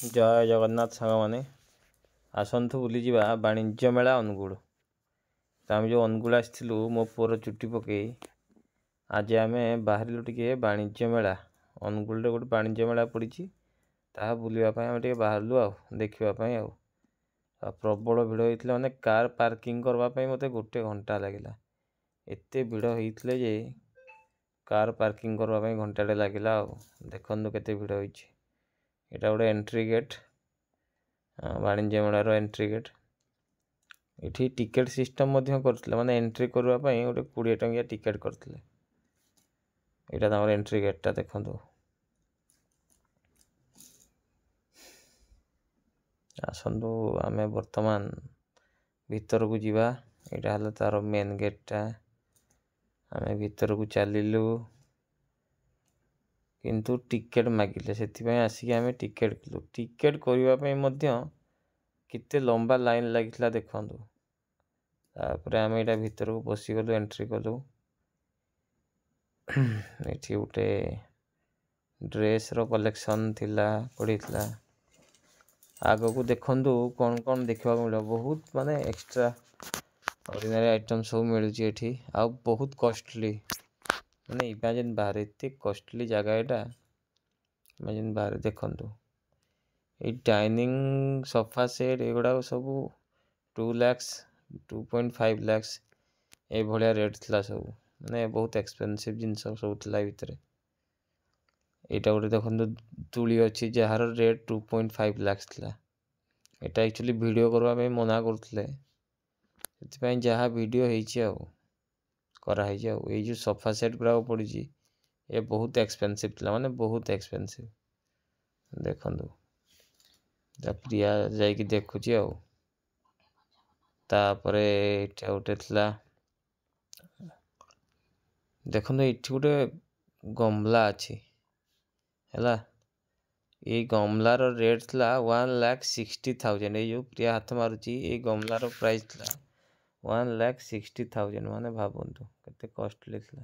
जय जगन्नाथ सांग मैंने आसतु बुलीजा वाणिज्य मेला अनुगुल। तो आम जो अनुगुल आसलु मो पुअर चुट्टी पकई आज आम बाहर टे वाणिज्य मेला अनुगुल गोटे वाणिज्य मेला पड़ी ता बुलवाई आम टे बाहरलु देखापी प्रबल भिड़ होता मैंने कार पार्किंग करवाई मत गोटे घंटा लगे एत भिड़ होते जे कार पार्किंग करवाई घंटाटे लगे देखु केते भिड़ होती यहाँ गोटे एंट्री गेट वाणिज्य मेलार एंट्री गेट ये टिकेट सिस्टम करते माने एंट्री करने गोटे 20 टंकिया टिकेट करते यहाँ एंट्री गेटा देखो आसतु आम बर्तमान भीतर को जीवा यहाँ है तार मेन गेटा आम भीतर को चलू किंतु टिकेट मागिले से आसिक आम टिकेट कलु टिकेट करने केते लंबा लाइन लगी देखु तापर आम यहाँ भीतर को पशिगलु एंट्री कलु ये गोटे ड्रेस रो कलेक्शन थिला पड़ी आग को देखु कौन कौन देखा मिले बहुत माने एक्स्ट्रा ऑर्डिनरी आइटम सब मिलूँ ये आ बहुत कॉस्टली मैंने इमेजिन बाहर एत कॉस्टली जगह यहाँ इमेजिन बाहर देखु ये डाइनिंग सोफा सेट एगुड़ा सब 2 लाख 2.5 लाख ये भाया रेट थी सब मैंने बहुत एक्सपेंसिव जिनस सब भितर यहाँ गोटे देखो तुली अच्छी जार रेट 2.5 लाख थी यहाँ एक्चुअली वीडियो करने मना करते जहाँ वीडियो कराई ये जो सोफा सेट गुरा पड़ी ये बहुत एक्सपेंसिव थी माने बहुत एक्सपेंसिव देखु प्रिया जाकि देखुची तापर गोटे देखो ये गोटे गमला अच्छी है ये गमलार रेट थी 1,60,000 ये जो प्रिया हाथ मारुची ये गमलार प्राइस थी 1,60,000 माने भावतु केते कॉस्टली थी।